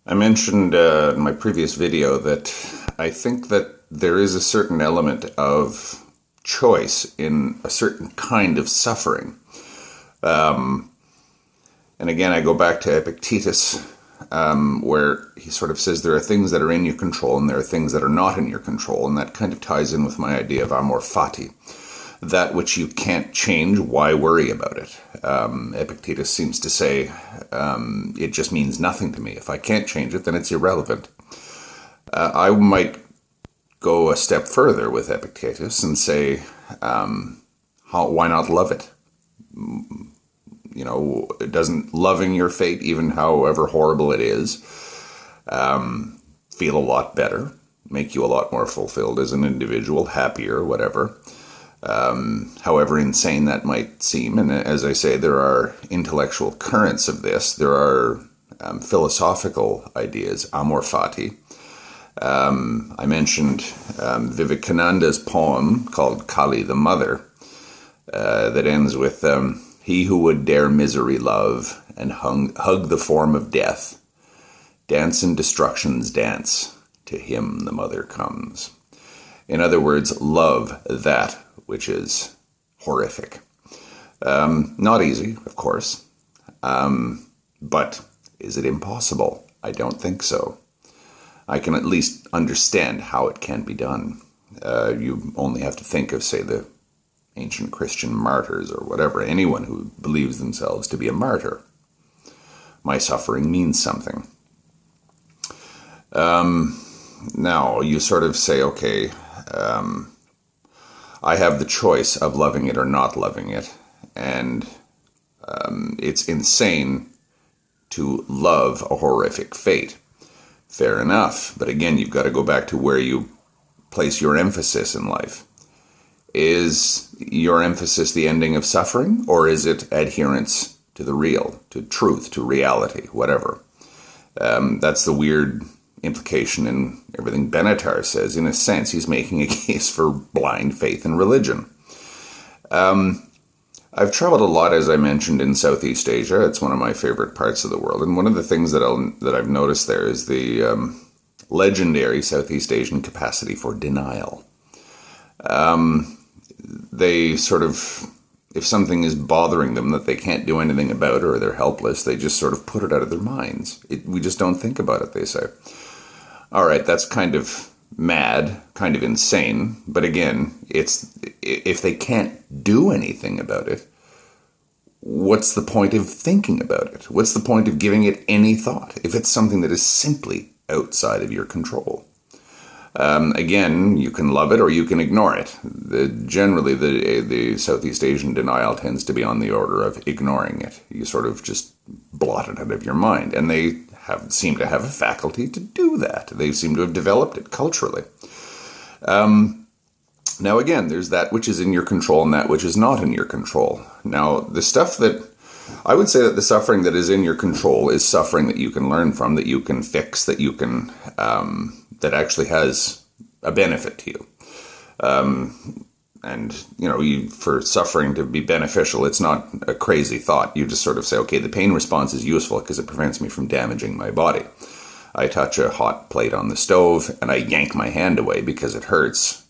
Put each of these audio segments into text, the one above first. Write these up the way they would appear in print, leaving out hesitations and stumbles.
I mentioned in my previous video that I think that there is a certain element of choice in a certain kind of suffering. And again, I go back to Epictetus, where he sort of says there are things that are in your control and there are things that are not in your control, and that kind of ties in with my idea of amor fati. That which you can't change, why worry about it? Epictetus seems to say, it just means nothing to me. If I can't change it, then it's irrelevant. I might go a step further with Epictetus and say, why not love it? You know, doesn't loving your fate, even however horrible it is, feel a lot better, make you a lot more fulfilled as an individual, happier, whatever. However insane that might seem, and as I say, there are intellectual currents of this. There are philosophical ideas, amor fati. I mentioned Vivekananda's poem called Kali the Mother, that ends with, he who would dare misery love and hug the form of death, dance in destruction's dance, to him the mother comes. In other words, love that which is horrific. Not easy, of course, but is it impossible? I don't think so. I can at least understand how it can be done. You only have to think of, say, the ancient Christian martyrs or whatever, anyone who believes themselves to be a martyr. My suffering means something. Now, you sort of say, okay, I have the choice of loving it or not loving it, and it's insane to love a horrific fate. Fair enough, but again, you've got to go back to where you place your emphasis in life. Is your emphasis the ending of suffering, or is it adherence to the real, to truth, to reality, whatever? That's the weird implication in everything Benatar says. In a sense, he's making a case for blind faith in religion. I've traveled a lot, as I mentioned, in Southeast Asia. It's one of my favorite parts of the world, and one of the things that I've noticed there is the legendary Southeast Asian capacity for denial. They sort of, if something is bothering them that they can't do anything about, or they're helpless, they just sort of put it out of their minds. We just don't think about it, they say. All right, that's kind of mad, kind of insane, but again, if they can't do anything about it, what's the point of thinking about it? What's the point of giving it any thought if it's something that is simply outside of your control? Again, you can love it or you can ignore it. Generally, the Southeast Asian denial tends to be on the order of ignoring it. You sort of just blot it out of your mind, and they seem to have a faculty to do that. They seem to have developed it culturally. Now again, there's that which is in your control and that which is not in your control. Now, the stuff that, I would say that the suffering that is in your control is suffering that you can learn from, that you can fix, that you can, that actually has a benefit to you. And, you know, for suffering to be beneficial, it's not a crazy thought. You just sort of say, okay, the pain response is useful because it prevents me from damaging my body. I touch a hot plate on the stove and I yank my hand away because it hurts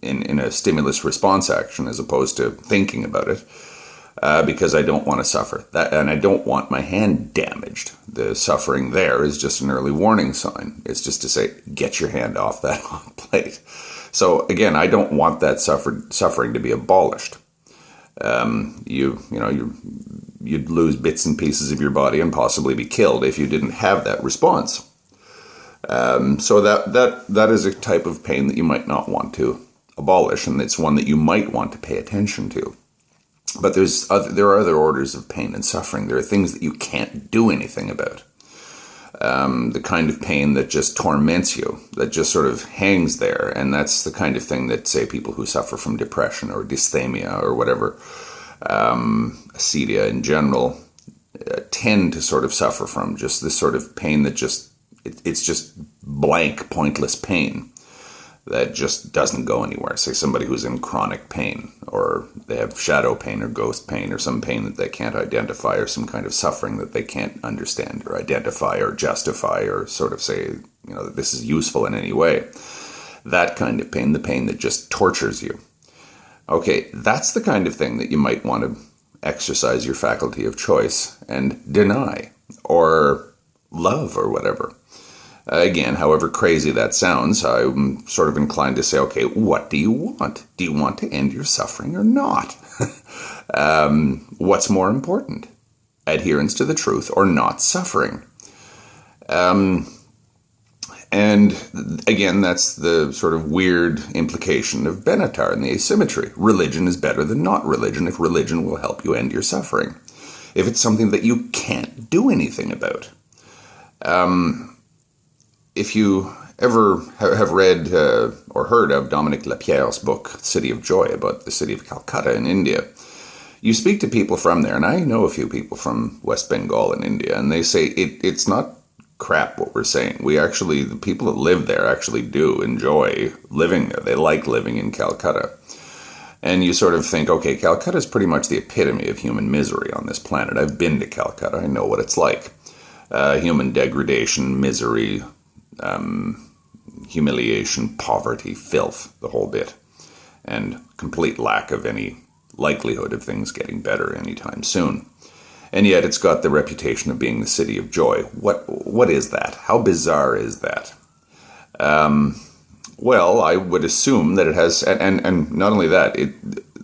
in a stimulus response action, as opposed to thinking about it, because I don't want to suffer that, and I don't want my hand damaged. The suffering there is just an early warning sign. It's just to say, get your hand off that hot plate. So again, I don't want that suffering to be abolished. You'd lose bits and pieces of your body and possibly be killed if you didn't have that response. So that is a type of pain that you might not want to abolish, and it's one that you might want to pay attention to. But there are other orders of pain and suffering. There are things that you can't do anything about. The kind of pain that just torments you, that just sort of hangs there, and that's the kind of thing that, say, people who suffer from depression or dysthymia or whatever, acedia in general, tend to sort of suffer from, just this sort of pain that it's just blank, pointless pain. that just doesn't go anywhere. Say somebody who's in chronic pain, or they have shadow pain or ghost pain, or some pain that they can't identify, or some kind of suffering that they can't understand or identify or justify, or sort of say, that this is useful in any way. That kind of pain, the pain that just tortures you. Okay, that's the kind of thing that you might want to exercise your faculty of choice and deny, or love, or whatever. Again, however crazy that sounds, I'm sort of inclined to say, okay, what do you want? Do you want to end your suffering or not? What's more important? Adherence to the truth or not suffering? And again, that's the sort of weird implication of Benatar and the asymmetry. Religion is better than not religion if religion will help you end your suffering. If it's something that you can't do anything about. If you ever have read or heard of Dominique Lapierre's book, City of Joy, about the city of Calcutta in India, you speak to people from there, and I know a few people from West Bengal in India, and they say it's not crap what we're saying. The people that live there actually do enjoy living there. They like living in Calcutta. And you sort of think, okay, Calcutta is pretty much the epitome of human misery on this planet. I've been to Calcutta. I know what it's like. Human degradation, misery, humiliation, poverty, filth, the whole bit, and complete lack of any likelihood of things getting better anytime soon. And yet it's got the reputation of being the city of joy. What is that? How bizarre is that? Well, I would assume that it has, and not only that,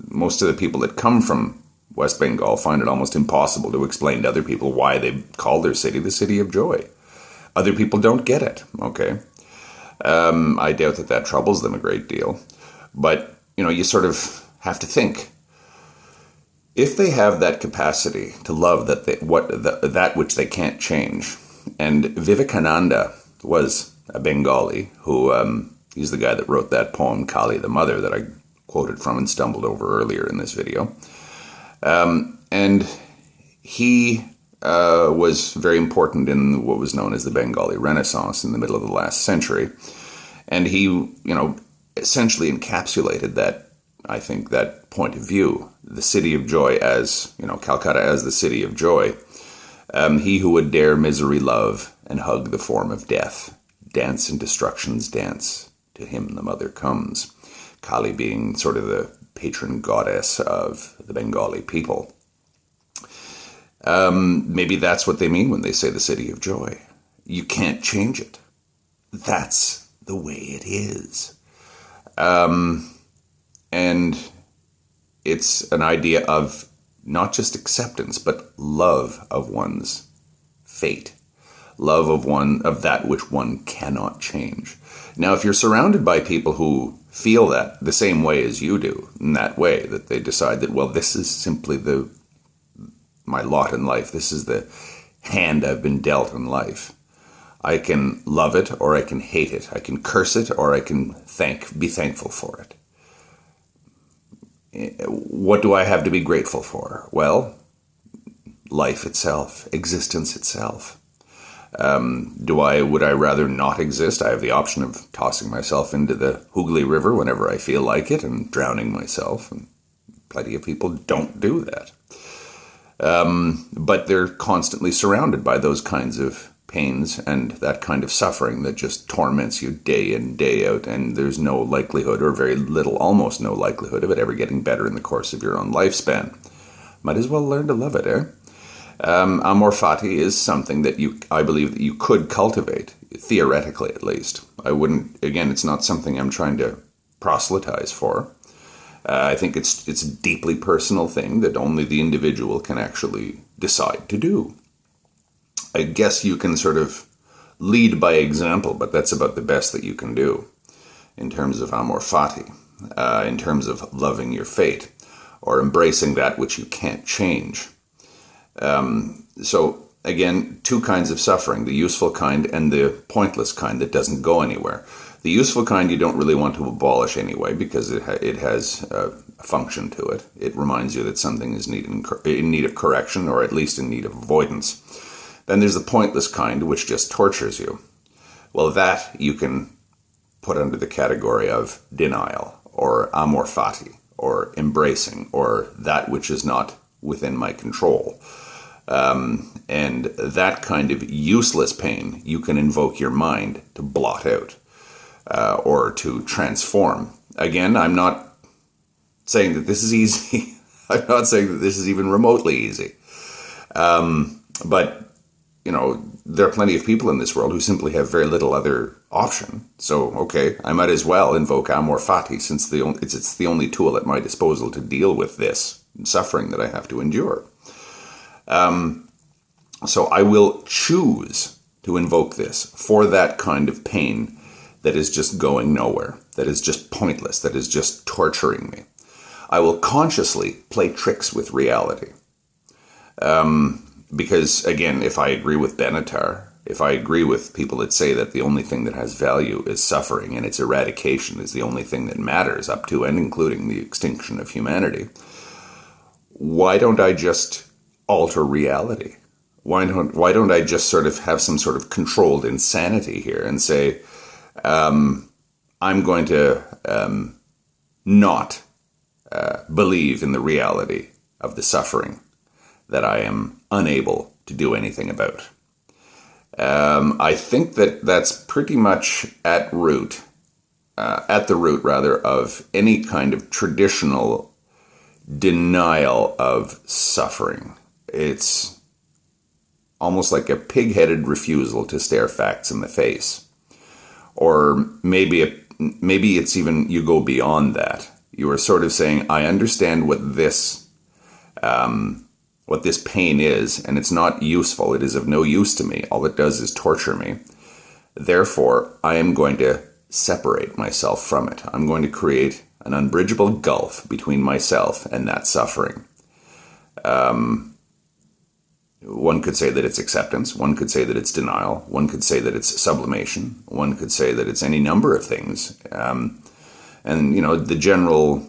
most of the people that come from West Bengal find it almost impossible to explain to other people why they call their city the city of joy. Other people don't get it, okay? I doubt that troubles them a great deal. But, you sort of have to think. If they have that capacity to love that which they can't change, and Vivekananda was a Bengali who, he's the guy that wrote that poem, Kali the Mother, that I quoted from and stumbled over earlier in this video. And he was very important in what was known as the Bengali Renaissance in the middle of the last century. And he, essentially encapsulated that, I think, that point of view, the city of joy as, Calcutta as the city of joy. He who would dare misery love and hug the form of death, dance in destruction's dance, to him the mother comes. Kali being sort of the patron goddess of the Bengali people. Maybe that's what they mean when they say the city of joy. You can't change it. That's the way it is. And it's an idea of not just acceptance, but love of one's fate. Love of that which one cannot change. Now, if you're surrounded by people who feel that the same way as you do, in that way, that they decide that, well, this is simply my lot in life. This is the hand I've been dealt in life. I can love it or I can hate it. I can curse it or I can be thankful for it. What do I have to be grateful for? Well, life itself, existence itself. Would I rather not exist? I have the option of tossing myself into the Hooghly River whenever I feel like it and drowning myself. And plenty of people don't do that. But they're constantly surrounded by those kinds of pains and that kind of suffering that just torments you day in, day out, and there's no likelihood, or very little, almost no likelihood of it ever getting better in the course of your own lifespan. Might as well learn to love it, eh? Amor fati is something that I believe that you could cultivate, theoretically at least. Again, it's not something I'm trying to proselytize for. I think it's a deeply personal thing that only the individual can actually decide to do. I guess you can sort of lead by example, but that's about the best that you can do in terms of amor fati, in terms of loving your fate, or embracing that which you can't change. So, again, two kinds of suffering, the useful kind and the pointless kind that doesn't go anywhere. The useful kind you don't really want to abolish anyway because it has a function to it. It reminds you that something is in need of correction, or at least in need of avoidance. Then there's the pointless kind, which just tortures you. Well, that you can put under the category of denial or amor fati or embracing or that which is not within my control. And that kind of useless pain, you can invoke your mind to blot out or to transform. Again, I'm not saying that this is easy. I'm not saying that this is even remotely easy. But, you know, there are plenty of people in this world who simply have very little other option. So, okay, I might as well invoke amor fati since it's the only tool at my disposal to deal with this suffering that I have to endure. So I will choose to invoke this for that kind of pain that is just going nowhere, that is just pointless, that is just torturing me. I will consciously play tricks with reality. Because, again, if I agree with Benatar, if I agree with people that say that the only thing that has value is suffering and its eradication is the only thing that matters up to and including the extinction of humanity, why don't I just alter reality? Why don't I just sort of have some sort of controlled insanity here and say, I'm going to not believe in the reality of the suffering that I am unable to do anything about. I think that that's pretty much at the root of any kind of traditional denial of suffering. It's almost like a pig-headed refusal to stare facts in the face. Or maybe it's even, you go beyond that. You are sort of saying, I understand what this pain is, and it's not useful. It is of no use to me. All it does is torture me. Therefore, I am going to separate myself from it. I'm going to create an unbridgeable gulf between myself and that suffering. One could say that it's acceptance. One could say that it's denial. One could say that it's sublimation. One could say that it's any number of things. And, you know, the general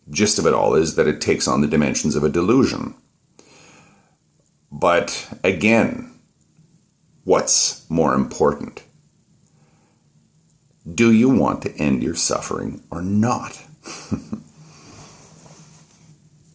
gist of it all is that it takes on the dimensions of a delusion. But again, what's more important? Do you want to end your suffering or not?